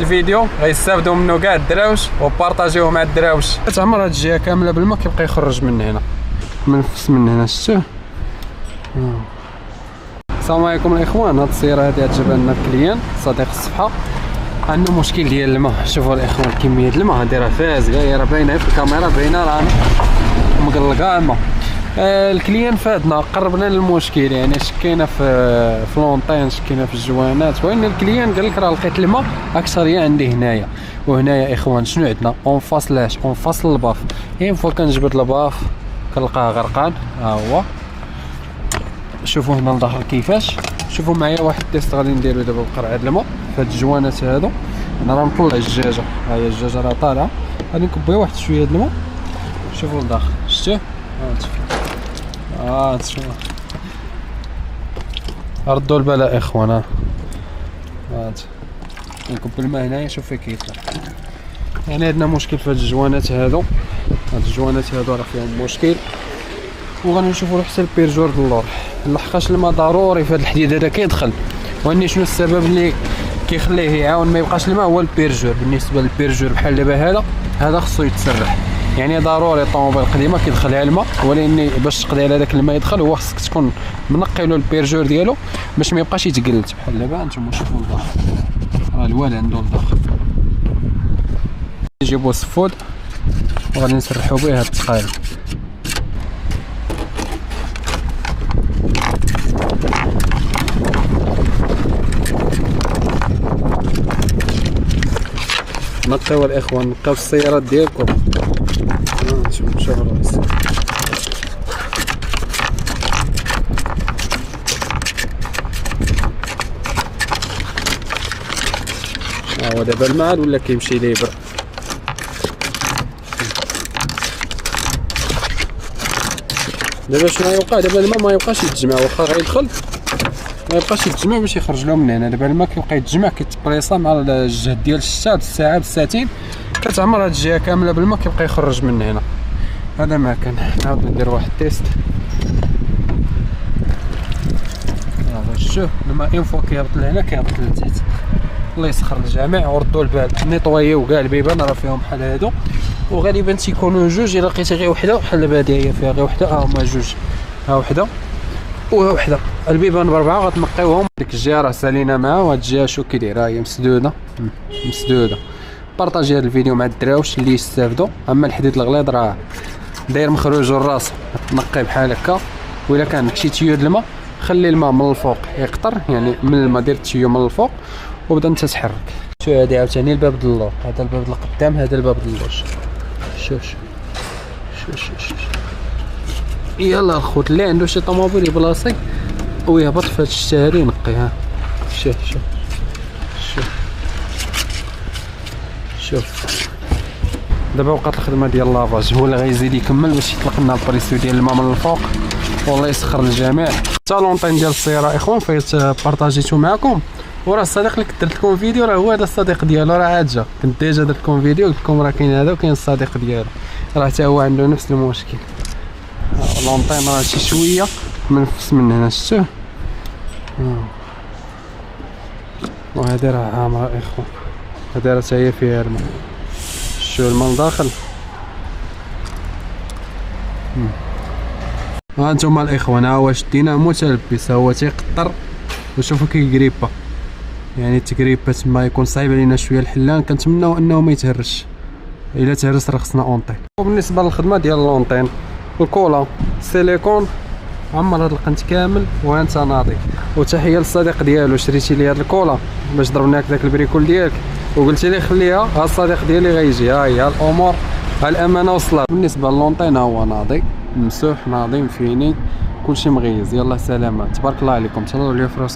الفيديو غيستافدوا منه كاع الدراوش وبارطاجيوه مع الدراوش. تعمر هاد الجهه كامله بالماء كيبقى يخرج من هنا منفس من هنا. شفتوه؟ السلام عليكم الاخوان. هاد السياره هادي عجبها لنا الكليان صديق الصفحه، عنده مشكل ديال الماء. شوفوا الاخوان كميه الماء هادي راه فازقه، راه باينه في الكاميرا باينه راه مقلقه الماء. الكليان فادنا قربنا للمشكل، يعني شكينا في لونطين شكينا في الجوانات، وين الكليان قال لك راه لقيت الماء اكثريه عندي هنايا. وهنايا اخوان شنو عندنا؟ اون فاصلاش اون فاصل الباف، فوا كنجبد الباف كنلقاه غرقان. ها هو شوفوا هنا الظهر كيفاش. شوفوا معايا واحد التيست غادي نديرو دابا بقرعه الماء في هاد الجوانات هادو. انا راه مطلع الدجاجه، ها هي الدجاجه راه طالعه، غادي نكبيها واحد شويه د الماء. شوفوا الداخل شفتوه؟ شوف ردوا البلاء اخوان. هات نكب الماء هنايا. شوف فين كيطلع، يعني عندنا مشكل في هاد الجوانات هادو. هاد الجوانات هادو راه فيهم مشكل، وغادي نشوفوا حتى البيرجور اللور، لحقاش الماء ضروري في هاد الحديد هذا كيدخل. واني شنو السبب اللي كيخليه يعاون ما يبقاش الماء؟ هو البيرجور. بالنسبه للبيرجور بحال دابا هذا خصو يتسرح، يعني ضروري الطوموبيل القديمه كيدخلها الماء، ولكن باش تقضي على داك الماء يدخل هو خصك تكون منقي له البيرجور ديالو باش ما يبقاش يتقلت. بحال دابا نتوما شوفوا الداخل راه الوال عنده الداخل. نجيبو السفود وغادي نسرحو به هاد التقالب. نقيو الاخوان، نقيو السيارات ديالكم. شوفوا الراس هو دابا الماء ولا كيمشي ليبر. دابا شنو يوقع؟ دابا الماء ما يبقاش يتجمع، واخا غيدخل ما يبقاش يتجمع باش يخرج له من هنا. دابا الماء كيبقى يتجمع كيتبريصا مع الجهد ديال الشتا الساعه بالساعتين، كتعمر هاد الجهه كامله بالماء كيبقى يخرج من هنا. هذا ما كان. نعاود ندير واحد التيست. شوف الماء فوا كيهبط لهنا كيهبط لتحت. الله يسخر الجميع وردوا البال. نيطويو كاع البيبان راه فيهم بحال هادو، وغالبا تيكونوا جوج. الا لقيتي غير وحده بحال دابا هادي هي فيها غير وحده، هما جوج، ها وحده وها وحده. البيبان بربعه غتنقيوهم. ديك الجهه راه سالينا معها، وهاد الجهه شو كي دايره هي مسدوده مسدوده. بارطاجي هاد الفيديو مع الدراوش اللي يستافدوا. اما الحديد الغليظ راه داير مخروج الراس، تنقي بحال هكا. وإلا كان عندك شي تيو د الماء خلي الماء من الفوق يقطر، يعني من الماء دير التيو من الفوق وبدا انت تحرك. شوف هادي عاوتاني الباب د اللور، هذا الباب د القدام، هذا الباب د اللور. شوف شوف يلا الخوت اللي عنده شي طوموبيل يبلاصي ويهبط في هاد الشتا هادي ينقيها. شوف دابا وقات الخدمه ديال لافاج، هو اللي غيزيد يكمل باش يطلق لنا البريسيو ديال الماء من الفوق. والله يسخر الجميع. حتى لونطين ديال السياره اخوان فايت بارطاجيتو معكم. وراه الصديق اللي درت لكم فيديو راه هو هذا الصديق ديالو، راه عاد جا. كنت ديجا درت لكم فيديو قلت لكم راه كاين هذا وكاين الصديق ديالو، راه حتى هو عنده نفس المشكل. لونطين راه شي شويه منفس من هنا. شفتوه؟ وهذه راه عامره اخوان، هذه راه حتى هي فيها الماء. شوف الماء داخل. ها انتم الاخوان، ها هو شديناه متلبس، هو تيقطر وشوفوا كيقريبا، يعني التقريبه تما يكون صعيب علينا شويه الحلان. كنتمناو انه ما يتهرش، الا تهرس راه خصنا اونطين. وبالنسبه للخدمه ديال لونطين الكولا سيليكون عمر هاد القنت كامل وانت ناضي. وتحيه للصديق ديالو، شريتي لي هاد الكولا باش ضربناك داك البريكول ديالك وقلتي لي خليها، ها الصديق ديالي غيجي. ها هي الامور، ها الامانه وصلت. بالنسبه للونطين هو ناضي ممسوح ناضي مفيني كلشي مغيز. يلا سلامات، تبارك الله عليكم، تهلاو ليا فراسكم.